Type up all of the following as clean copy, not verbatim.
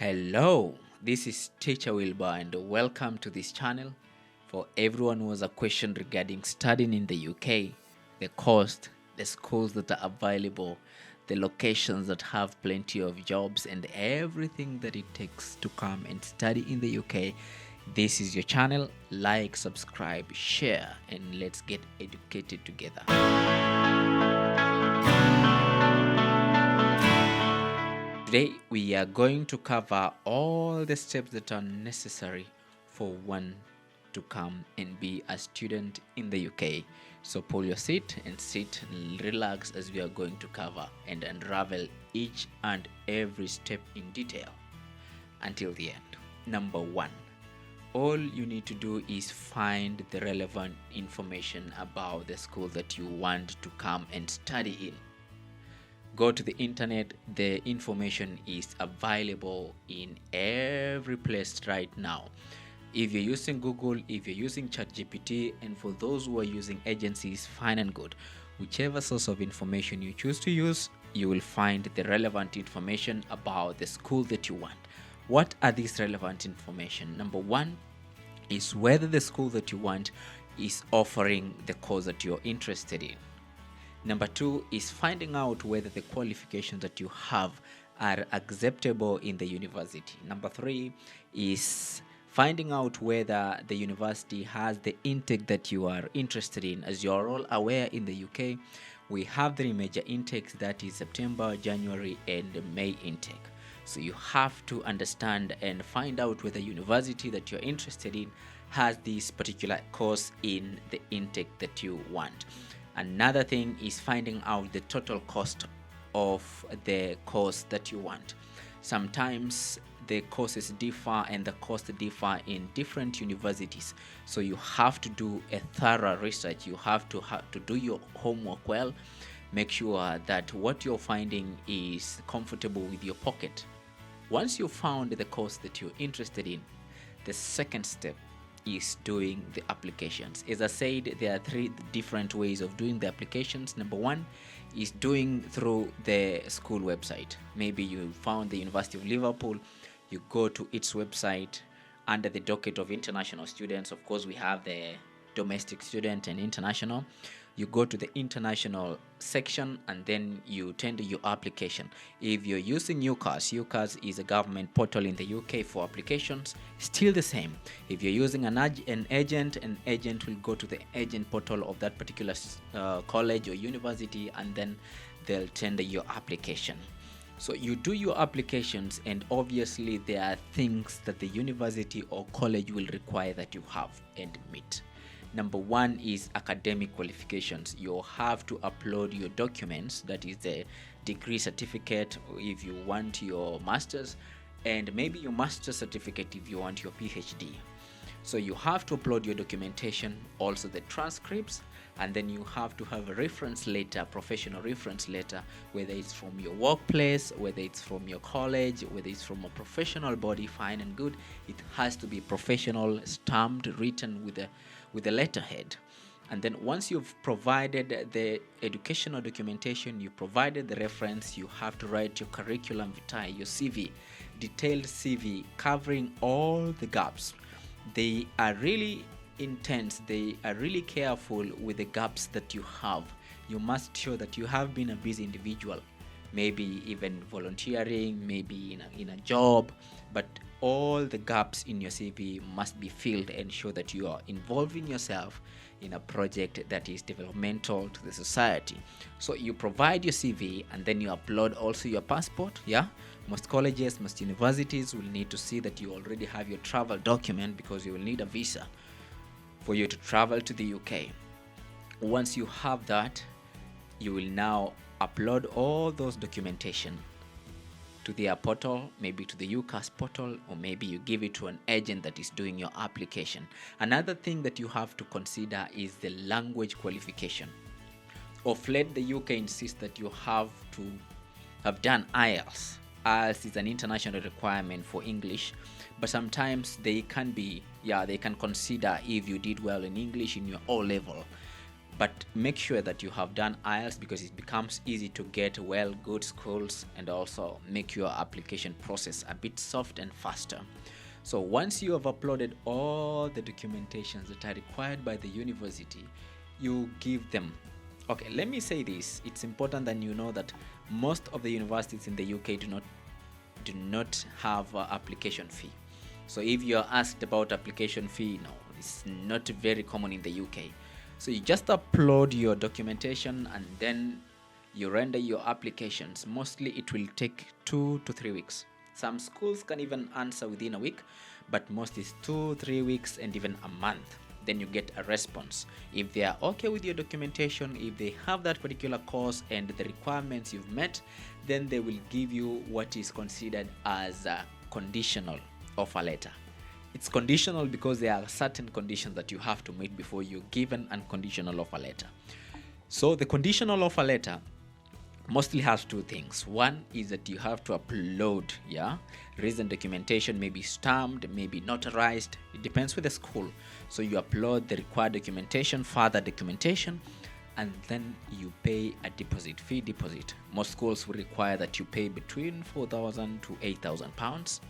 Hello, this is Teacher Wilbur and welcome to this channel. For everyone who has a question regarding studying in the UK, the cost, the schools that are available, the locations that have plenty of jobs, and everything that it takes to come and study in the UK, this is your channel. Like, subscribe, share, and let's get educated together. Today, we are going to cover all the steps that are necessary for one to come and be a student in the UK. So pull your seat and sit and relax as we are going to cover and unravel each and every step in detail until the end. Number one, all you need to do is find the relevant information about the school that you want to come and study in. Go to the internet. The information is available in every place right now. If you're using Google, if you're using ChatGPT, and for those who are using agencies, fine and good. Whichever source of information you choose to use, you will find the relevant information about the school that you want. What are these relevant information? Number one is whether the school that you want is offering the course that you're interested in. Number two is finding out whether the qualifications that you have are acceptable in the university. Number three is finding out whether the university has the intake that you are interested in. As you are all aware, in the UK, we have three major intakes, that is September, January, and May intake. So you have to understand and find out whether university that you're interested in has this particular course in the intake that you want. Another thing is finding out the total cost of the course that you want. Sometimes the courses differ and the costs differ in different universities. So you have to do a thorough research. You have to do your homework well. Make sure that what you're finding is comfortable with your pocket. Once you've found the course that you're interested in, the second step is doing the applications. As I said, there are three different ways of doing the applications. Number one is doing through the school website. Maybe you found the University of Liverpool, you go to its website. Under the docket of international students, of course, we have the domestic student and international. You go to the international section and then you tender your application. If you're using UCAS is a government portal in the UK for applications, still the same. If you're using an agent will go to the agent portal of that particular college or university, and then they'll tender your application. So you do your applications, and obviously there are things that the university or college will require that you have and meet. Number one is academic qualifications. You have to upload your documents, that is the degree certificate if you want your master's, and maybe your master's certificate if you want your PhD. So you have to upload your documentation, also the transcripts, and then you have to have a reference letter, professional reference letter, whether it's from your workplace, whether it's from your college, whether it's from a professional body, fine and good. It has to be professional, stamped, written with a letterhead. And then once you've provided the educational documentation, you provided the reference, you have to write your curriculum vitae, your CV, detailed CV covering all the gaps. They are really intense, they are really careful with the gaps that you have. You must show that you have been a busy individual, maybe even volunteering, maybe in a job, but all the gaps in your CV must be filled and show that you are involving yourself in a project that is developmental to the society. So you provide your CV and then you upload also your passport. Most colleges, most universities will need to see that you already have your travel document, because you will need a visa for you to travel to the UK. Once you have that, you will now upload all those documentation to their portal, maybe to the UCAS portal, or maybe you give it to an agent that is doing your application. Another thing that you have to consider is the language qualification. Of late, the UK insists that you have to have done IELTS. IELTS is an international requirement for English, but sometimes they can consider if you did well in English in your O level. but make sure that you have done IELTS, because it becomes easy to get good schools, and also make your application process a bit soft and faster. So once you have uploaded all the documentations that are required by the university, you give them. Okay, let me say this. It's important that you know that most of the universities in the UK do not have application fee. So if you're asked about application fee, no, it's not very common in the UK. So you just upload your documentation and then you render your applications. Mostly it will take 2 to 3 weeks. Some schools can even answer within a week, but most is 2-3 weeks and even a month. Then you get a response. If they are okay with your documentation, if they have that particular course and the requirements you've met, then they will give you what is considered as a conditional offer letter. It's conditional because there are certain conditions that you have to meet before you're given a conditional offer letter. So the conditional offer letter mostly has two things. One is that you have to upload recent documentation, maybe stamped, maybe notarized. It depends with the school. So you upload the required documentation, further documentation, and then you pay a fee deposit. Most schools will require that you pay between £4,000 to £8,000.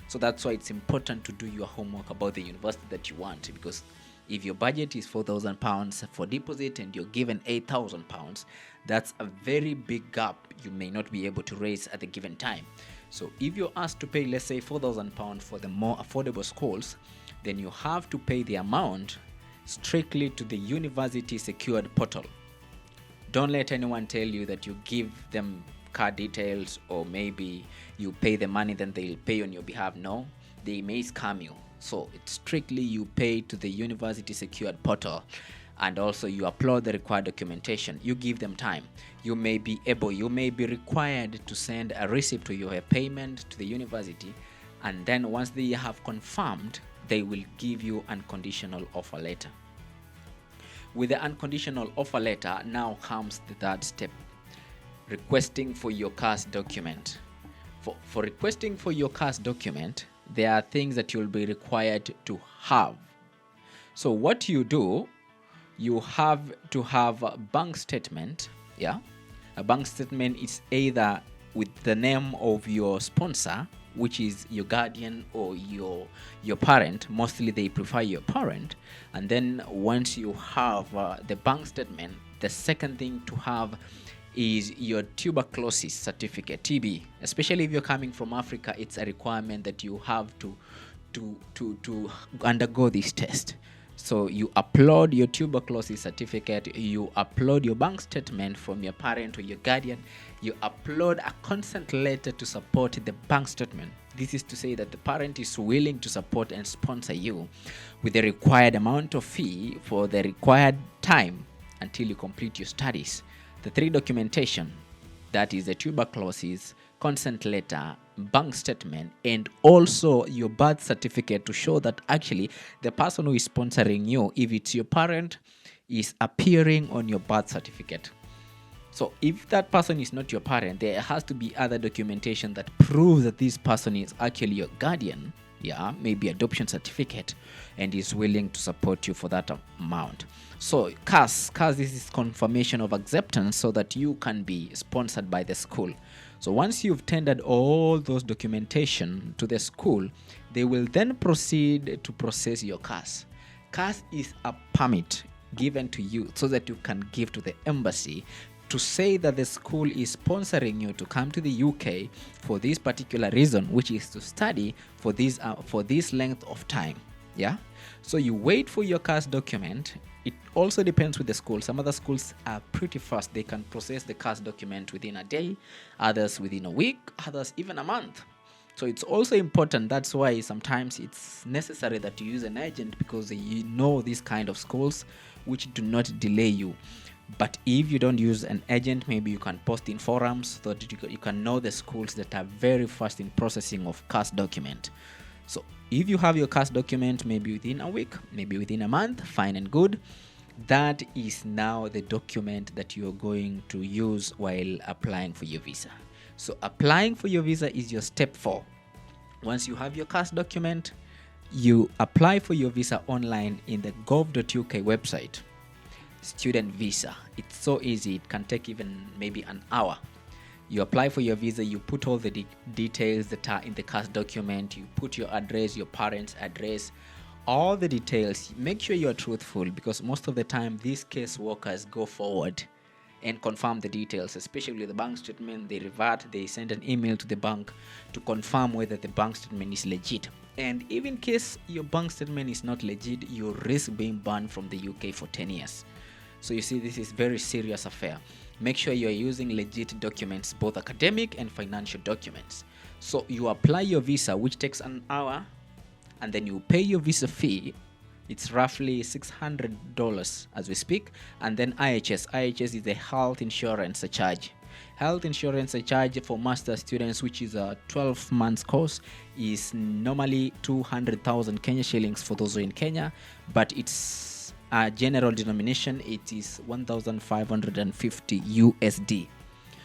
So that's why it's important to do your homework about the university that you want, because if your budget is £4,000 for deposit and you're given £8,000, that's a very big gap you may not be able to raise at the given time. So if you're asked to pay, let's say, £4,000 for the more affordable schools, then you have to pay the amount strictly to the university secured portal. Don't let anyone tell you that you give them card details, or maybe you pay the money then they'll pay on your behalf. No, they may scam you. So it's strictly you pay to the university secured portal, and also you upload the required documentation. You give them time. You may be required to send a receipt to your payment to the university, and then once they have confirmed, they will give you unconditional offer letter. With the unconditional offer letter, now comes the third step: requesting for your CAS document. For requesting for your CAS document, there are things that you'll be required to have. So what you do, you have to have a bank statement. A bank statement is either with the name of your sponsor, which is your guardian or your parent. Mostly they prefer your parent. And then once you have the bank statement, the second thing to have is your tuberculosis certificate, TB. Especially if you're coming from Africa, it's a requirement that you have to undergo this test. So you upload your tuberculosis certificate, you upload your bank statement from your parent or your guardian, you upload a consent letter to support the bank statement. This is to say that the parent is willing to support and sponsor you with the required amount of fee for the required time until you complete your studies. The three documentation, that is the tuberculosis, consent letter, bank statement, and also your birth certificate to show that actually the person who is sponsoring you, if it's your parent, is appearing on your birth certificate. So if that person is not your parent, there has to be other documentation that proves that this person is actually your guardian, maybe adoption certificate, and is willing to support you for that amount. So CAS, this is confirmation of acceptance so that you can be sponsored by the school. So once you've tendered all those documentation to the school, they will then proceed to process your CAS. CAS is a permit given to you so that you can give to the embassy to say that the school is sponsoring you to come to the UK for this particular reason, which is to study for this length of time. So you wait for your CAS document. It also depends with the school. Some other schools are pretty fast. They can process the CAS document within a day, others within a week, others even a month. So it's also important. That's why sometimes it's necessary that you use an agent, because you know these kind of schools which do not delay you. But if you don't use an agent, maybe you can post in forums so that you can know the schools that are very fast in processing of CAS document. So if you have your CAS document maybe within a week, maybe within a month, fine and good. That is now the document that you're going to use while applying for your visa. So applying for your visa is your step 4. Once you have your CAS document, you apply for your visa online in the gov.uk website. student visa. It's so easy. It can take even maybe an hour. You apply for your visa, you put all the details that are in the CAS document, you put your address, your parents' address, all the details. Make sure you're truthful, because most of the time these case workers go forward and confirm the details, especially the bank statement. They revert, they send an email to the bank to confirm whether the bank statement is legit. And even in case your bank statement is not legit, you risk being banned from the UK for 10 years. So you see, this is very serious affair. Make sure you are using legit documents, both academic and financial documents. So you apply your visa, which takes an hour, and then you pay your visa fee. It's roughly $600 as we speak. And then IHS is the health insurance charge. Health insurance charge for master students, which is a 12 months course, is normally 200,000 Kenya shillings for those who are in Kenya, but it's a general denomination. It is 1,550 USD.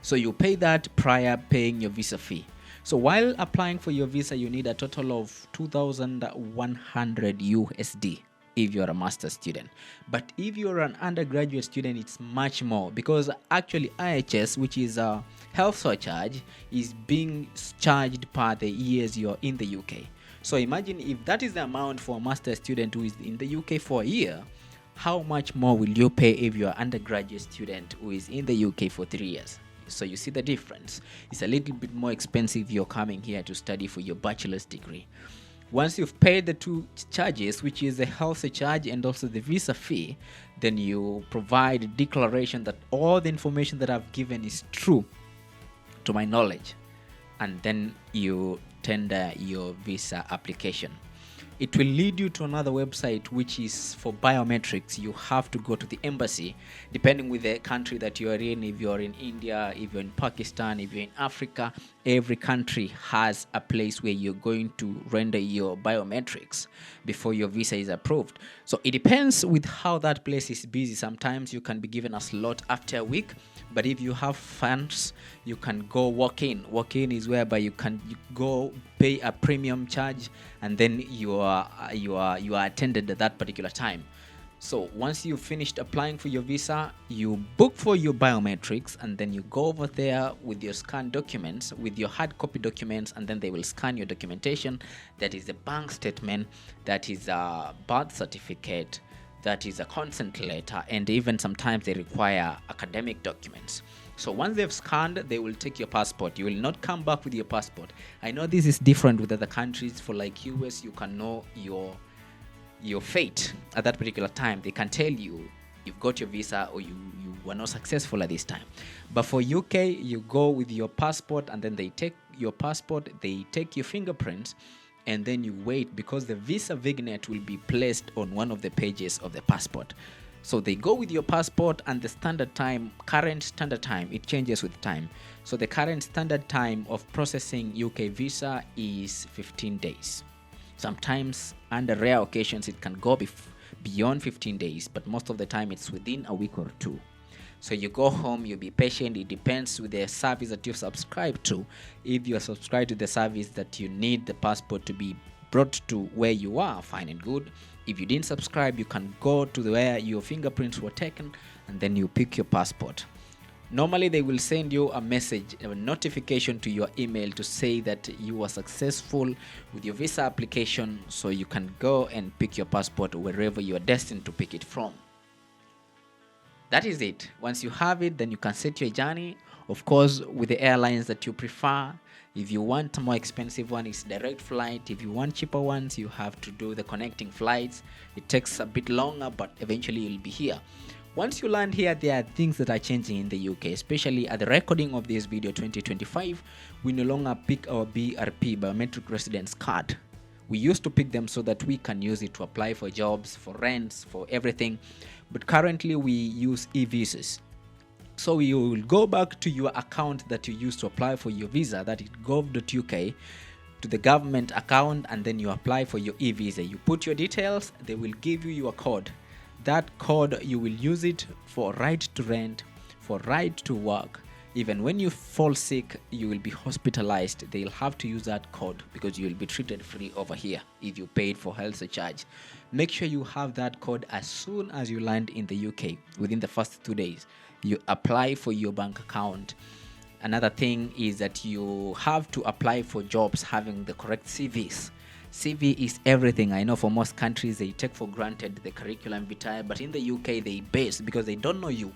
So you pay that prior paying your visa fee. So while applying for your visa, you need a total of 2,100 USD if you're a master student. But if you're an undergraduate student, it's much more, because actually IHS, which is a health surcharge, is being charged per the years you're in the UK. So imagine if that is the amount for a master student who is in the UK for a year, how much more will you pay if you're an undergraduate student who is in the UK for 3 years? So you see the difference. It's a little bit more expensive if you're coming here to study for your bachelor's degree. Once you've paid the two charges, which is the health charge and also the visa fee, then you provide a declaration that all the information that I've given is true to my knowledge, and then you tender your visa application. It will lead you to another website, which is for biometrics. You have to go to the embassy, depending with the country that you are in. If you're in India, if you're in Pakistan, if you're in Africa, every country has a place where you're going to render your biometrics before your visa is approved. So it depends with how that place is busy. Sometimes you can be given a slot after a week, but if you have funds, you can go walk in. Walk in is whereby you go pay a premium charge, and then you are attended at that particular time. So once you've finished applying for your visa, you book for your biometrics, and then you go over there with your scanned documents, with your hard copy documents, and then they will scan your documentation. That is a bank statement, that is a birth certificate, that is a consent letter, and even sometimes they require academic documents. So once they've scanned, they will take your passport. You will not come back with your passport. I know this is different with other countries. For like US, you can know your fate at that particular time. They can tell you you've got your visa or you were not successful at this time. But for UK, you go with your passport, and then they take your passport, they take your fingerprints, and then you wait, because the visa vignette will be placed on one of the pages of the passport. So they go with your passport, and the standard time, current standard time, it changes with time. So the current standard time of processing UK visa is 15 days. Sometimes, under rare occasions, it can go beyond 15 days, but most of the time it's within a week or two. So you go home, you be patient. It depends with the service that you've subscribed to. If you are subscribed to the service that you need the passport to be brought to where you are, fine and good. If you didn't subscribe, you can go to where your fingerprints were taken, and then you pick your passport. Normally, they will send you a message, a notification to your email to say that you were successful with your visa application, so you can go and pick your passport wherever you are destined to pick it from. That is it. Once you have it, then you can set your journey, of course, with the airlines that you prefer. If you want a more expensive one, it's direct flight. If you want cheaper ones, you have to do the connecting flights. It takes a bit longer, but eventually you'll be here. Once you land here, there are things that are changing in the UK, especially at the recording of this video 2025. We no longer pick our BRP, Biometric Residence Card. We used to pick them so that we can use it to apply for jobs, for rents, for everything. But currently we use e-visas. So you will go back to your account that you used to apply for your visa, that is gov.uk, to the government account, and then you apply for your e-visa. You put your details, they will give you your code. That code, you will use it for right to rent, for right to work. Even when you fall sick, you will be hospitalized, they'll have to use that code because you will be treated free over here if you paid for health charge. Make sure you have that code as soon as you land in the UK. Within the first 2 days, you apply for your bank account. Another thing is that you have to apply for jobs having the correct CVs. CV is everything. I know for most countries they take for granted the curriculum vitae, but in the UK they base, because they don't know you,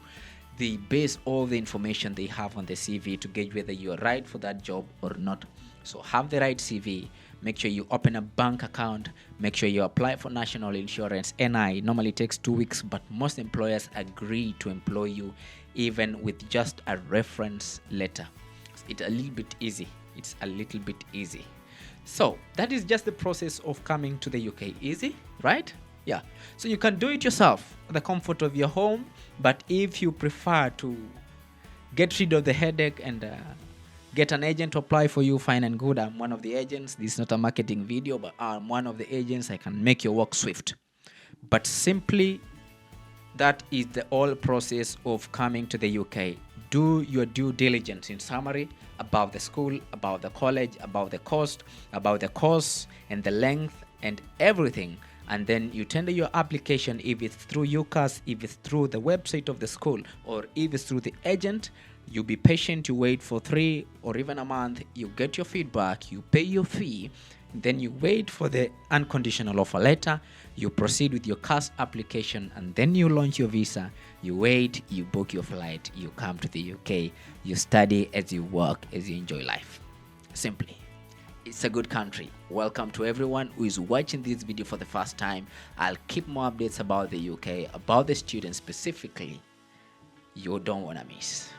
they base all the information they have on the CV to gauge whether you are right for that job or not. So have the right CV. Make sure you open a bank account. Make sure you apply for national insurance. NI normally takes 2 weeks, but most employers agree to employ you even with just a reference letter. It's a little bit easy. It's a little bit easy. So that is just the process of coming to the UK. Easy, right? Yeah. So you can do it yourself at the comfort of your home. But if you prefer to get rid of the headache and get an agent to apply for you, fine and good. I'm one of the agents. This is not a marketing video, but I'm one of the agents. I can make your work swift. But simply, that is the whole process of coming to the UK. Do your due diligence, in summary, about the school, about the college, about the cost, about the course and the length and everything. And then you tender your application, if it's through UCAS, if it's through the website of the school, or if it's through the agent. You be patient, you wait for 3 or even a month, you get your feedback, you pay your fee, then you wait for the unconditional offer letter, you proceed with your CAS application, and then you launch your visa, you wait, you book your flight, you come to the UK, you study as you work, as you enjoy life. Simply. It's a good country. Welcome to everyone who is watching this video for the first time. I'll keep more updates about the UK, about the students specifically. You don't want to miss.